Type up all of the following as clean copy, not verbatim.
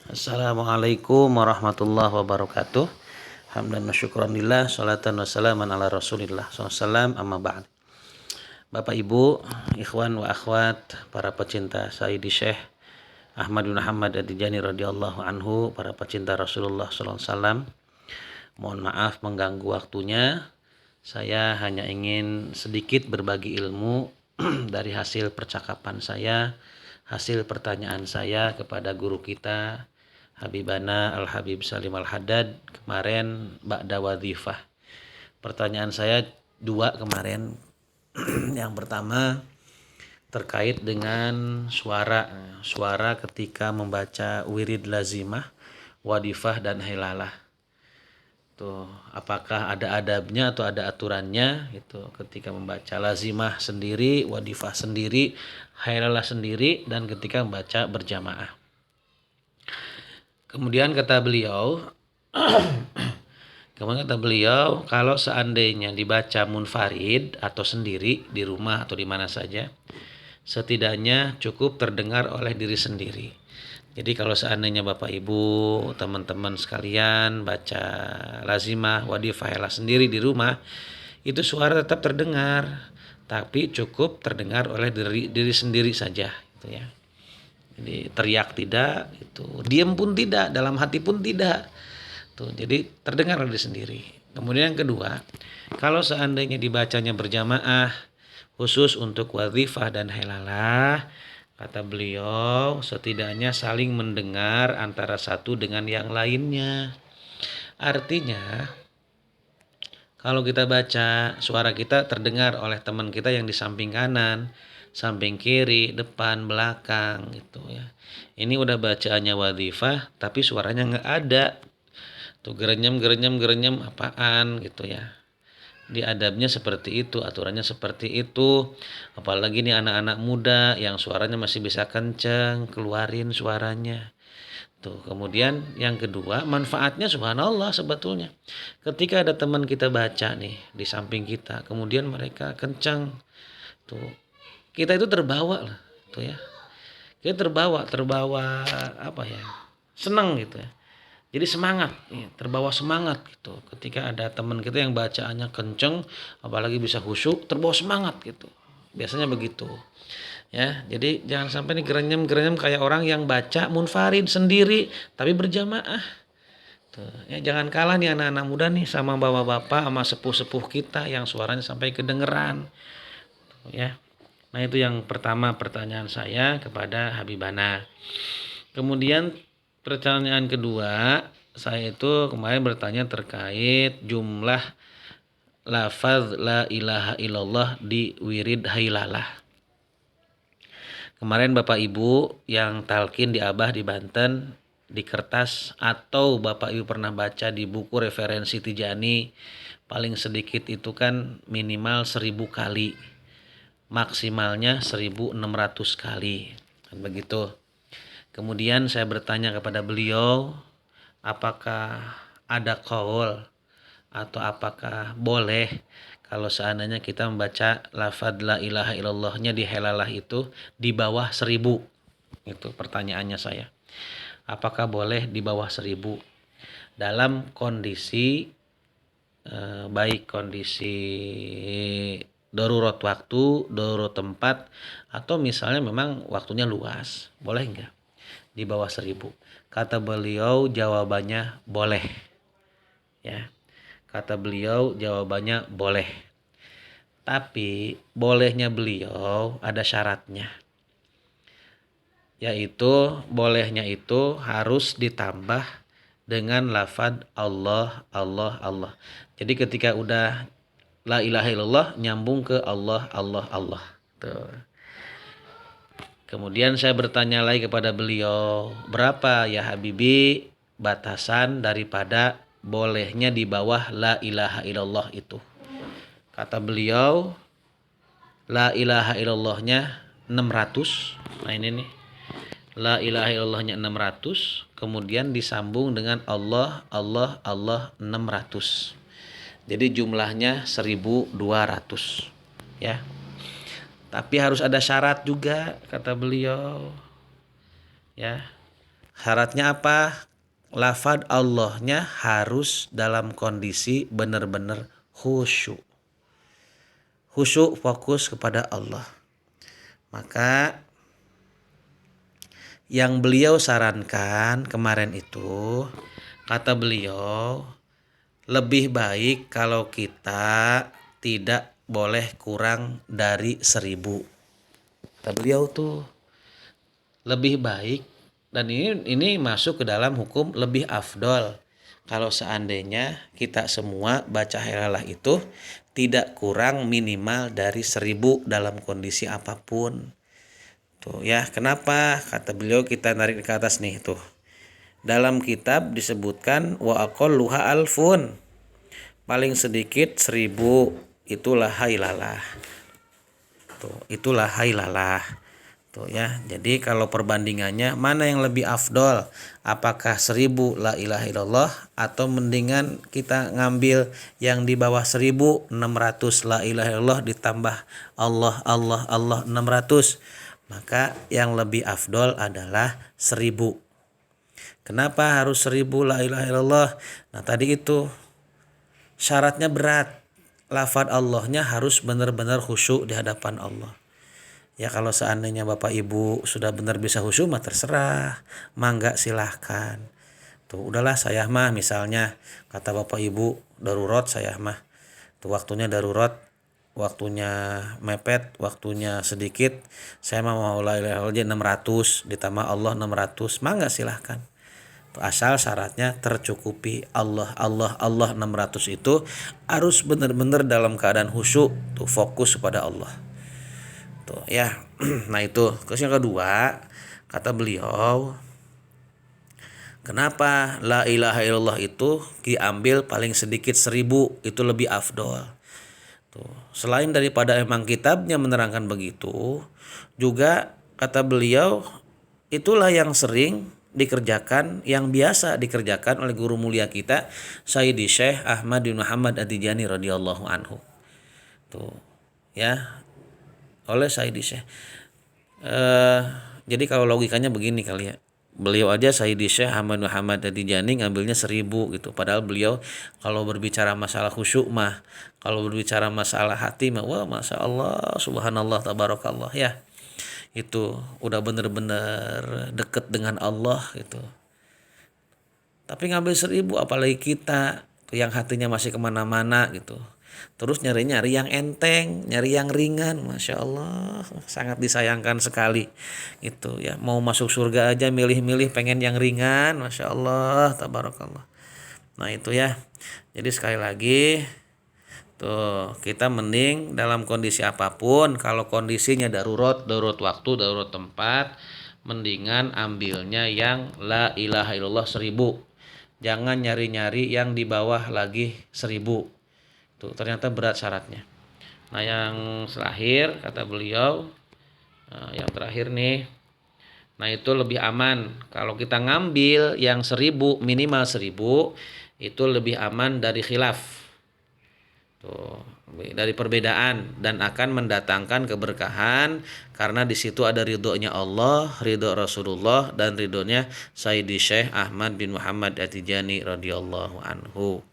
Assalamualaikum warahmatullahi wabarakatuh. Hamdan wa syukran lillah, salatan wa salaman ala rasulillah SAW, amma ba'd. Bapak Ibu, ikhwan wa akhwat, para pecinta Sayyidi Syekh Ahmad bin Muhammad At-Tijani radhiyallahu anhu, para pecinta Rasulullah SAW. Mohon maaf mengganggu waktunya. Saya hanya ingin sedikit berbagi ilmu dari hasil percakapan saya, hasil pertanyaan saya kepada guru kita Habibana Al-Habib Salim Al-Haddad kemarin ba'da wadhifah. Pertanyaan saya dua kemarin. Yang pertama terkait dengan suara ketika membaca wirid lazimah, wadifah dan hilalah. Tuh, apakah ada adabnya atau ada aturannya gitu ketika membaca lazimah sendiri, wadifah sendiri, hilalah sendiri, dan ketika membaca berjamaah. Kemudian kata beliau, kalau seandainya dibaca munfarid atau sendiri di rumah atau di mana saja, setidaknya cukup terdengar oleh diri sendiri. Jadi kalau seandainya Bapak Ibu, teman-teman sekalian baca lazimah, wadifah, hilalah sendiri di rumah, itu suara tetap terdengar, tapi cukup terdengar oleh diri sendiri saja, gitu ya. Jadi teriak tidak, itu diam pun tidak, dalam hati pun tidak. Tuh, jadi terdengar oleh sendiri. Kemudian yang kedua, kalau seandainya dibacanya berjamaah khusus untuk wadhifah dan hilalah, kata beliau setidaknya saling mendengar antara satu dengan yang lainnya. Artinya kalau kita baca, suara kita terdengar oleh teman kita yang di samping kanan, samping kiri, depan, belakang gitu ya. Ini udah bacaannya wadhifah tapi suaranya nggak ada. Tuh gerenyem apaan gitu ya. Di adabnya seperti itu, aturannya seperti itu. Apalagi nih anak-anak muda yang suaranya masih bisa kenceng, keluarin suaranya. Tuh, kemudian yang kedua, manfaatnya subhanallah sebetulnya. Ketika ada teman kita baca nih di samping kita, kemudian mereka kencang, tuh kita itu terbawa lah, tuh ya. Kita terbawa apa ya? Senang gitu ya. Jadi semangat, ya, terbawa semangat gitu. Ketika ada teman kita yang bacaannya kenceng, apalagi bisa khusyuk, terbawa semangat gitu. Biasanya begitu. Ya, jadi jangan sampai nih gerenyem kayak orang yang baca munfarid sendiri tapi berjamaah. Tuh, ya jangan kalah nih anak-anak muda nih sama bapak-bapak sama sepuh-sepuh kita yang suaranya sampai kedengeran. Tuh, ya. Nah, itu yang pertama pertanyaan saya kepada Habibana. Kemudian pertanyaan kedua, saya itu kemarin bertanya terkait jumlah lafaz la ilaha illallah di wirid hailalah. Kemarin Bapak Ibu yang talkin di Abah di Banten di kertas atau Bapak Ibu pernah baca di buku referensi Tijani, paling sedikit itu kan minimal 1000 kali, maksimalnya 1600 kali, kan begitu. Kemudian saya bertanya kepada beliau, apakah ada qaul atau apakah boleh kalau seandainya kita membaca lafaz la ilaha illallahnya di helalah itu di bawah 1000. Itu pertanyaannya saya. Apakah boleh di bawah 1000 dalam kondisi baik kondisi darurat waktu, darurat tempat, atau misalnya memang waktunya luas, boleh enggak di bawah 1000? Kata beliau jawabannya boleh, ya. Kata beliau jawabannya boleh. Tapi bolehnya beliau ada syaratnya. Yaitu bolehnya itu harus ditambah dengan lafaz Allah, Allah, Allah. Jadi ketika udah la ilaha illallah nyambung ke Allah, Allah, Allah. Tuh. Kemudian saya bertanya lagi kepada beliau, berapa ya Habibi batasan daripada bolehnya di bawah la ilaha illallah itu? Kata beliau, la ilaha illallahnya 600. Nah ini nih, la ilaha illallahnya 600, kemudian disambung dengan Allah, Allah, Allah 600. Jadi jumlahnya 1200, ya. Tapi harus ada syarat juga kata beliau. Ya. Syaratnya apa? Lafad Allahnya harus dalam kondisi benar-benar khusyuk. Khusyuk fokus kepada Allah. Maka yang beliau sarankan kemarin itu, kata beliau, lebih baik kalau kita tidak boleh kurang dari 1.000. Kata beliau tuh lebih baik, dan ini masuk ke dalam hukum lebih afdol. Kalau seandainya kita semua baca halalah itu tidak kurang minimal dari 1.000 dalam kondisi apapun. Tuh ya, kenapa? Kata beliau kita narik ke atas nih tuh. Dalam kitab disebutkan wa aqalluha alfun. Paling sedikit 1.000 itulah hailalah. Tuh, itulah hailalah. Tuh ya. Jadi kalau perbandingannya mana yang lebih afdol? Apakah 1.000 la ilaha illallah atau mendingan kita ngambil yang di bawah 1.600 la ilaha illallah ditambah Allah Allah Allah 600? Maka yang lebih afdol adalah 1.000. Kenapa harus 1.000 la ilaha illallah? Nah tadi itu syaratnya berat. Lafaz Allahnya harus benar-benar khusyuk di hadapan Allah. Ya kalau seandainya Bapak Ibu sudah benar bisa khusyuk mah terserah. Mangga silahkan. Tuh udahlah saya mah misalnya kata Bapak Ibu darurat saya mah. Tuh waktunya darurat. Waktunya mepet, waktunya sedikit, saya mau la ilaha illallah 600 ditambah Allah 600, mangga silahkan. Asal syaratnya tercukupi. Allah Allah Allah 600 itu harus benar-benar dalam keadaan khusyuk, tuh fokus kepada Allah. Tuh ya. Nah itu. Terus yang kedua, kata beliau, kenapa la ilaha illallah itu diambil paling sedikit 1.000, itu lebih afdol. Tuh. Selain daripada emang kitabnya menerangkan begitu, juga kata beliau itulah yang sering dikerjakan, yang biasa dikerjakan oleh guru mulia kita Sayyidi Syekh Ahmad bin Muhammad At-Tijani radhiyallahu anhu. Tuh ya, oleh Sayyidi Syekh. Jadi kalau logikanya begini kali ya. Beliau aja Sayyidi Syekh Ahmad Muhammad At-Tijani ngambilnya 1.000 gitu. Padahal beliau kalau berbicara masalah khusyuk mah, kalau berbicara masalah hati mah, wah masya Allah, subhanallah, tabarakallah ya. Itu udah bener-bener deket dengan Allah gitu. Tapi ngambil 1.000 apalagi kita tuh yang hatinya masih kemana-mana gitu. Terus nyari-nyari yang enteng, nyari yang ringan, masya Allah, sangat disayangkan sekali. Itu ya, mau masuk surga aja milih-milih pengen yang ringan, masya Allah, tabarakallah. Nah itu ya. Jadi sekali lagi, tuh kita mending dalam kondisi apapun, kalau kondisinya darurat waktu, darurat tempat, mendingan ambilnya yang la ilaha illallah 1.000. Jangan nyari-nyari yang di bawah lagi 1.000. Tuh ternyata berat syaratnya. Nah yang terakhir kata beliau, yang terakhir nih, nah itu lebih aman kalau kita ngambil yang 1.000, minimal 1.000, itu lebih aman dari khilaf. Tuh, dari perbedaan, dan akan mendatangkan keberkahan karena di situ ada ridhonya Allah, ridho Rasulullah, dan ridhonya Sayyidi Syekh Ahmad bin Muhammad At-Tijani radhiyallahu anhu.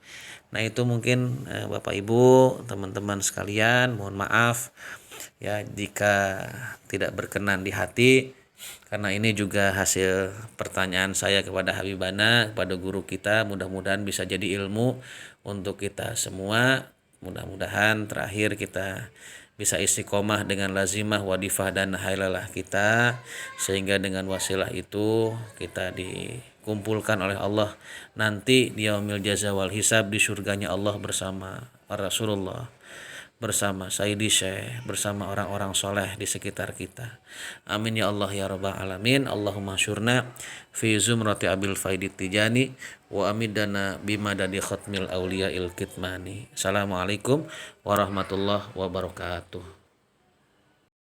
Nah itu mungkin Bapak Ibu, teman-teman sekalian, mohon maaf ya jika tidak berkenan di hati, karena ini juga hasil pertanyaan saya kepada Habibana, kepada guru kita. Mudah-mudahan bisa jadi ilmu untuk kita semua. Mudah-mudahan terakhir kita bisa istiqomah dengan lazimah, wadifah, dan hailalah kita, sehingga dengan wasilah itu kita dikumpulkan oleh Allah nanti di yaumil jaza wal hisab di surganya Allah bersama Rasulullah, bersama Sayyidi Syekh, bersama orang-orang soleh di sekitar kita. Amin ya Allah ya rabbal alamin. Allahumma syurna fi zumrati abil faidit tijani wa amidana bimadadi khatmil awliya il kitmani. Assalamualaikum warahmatullahi wabarakatuh.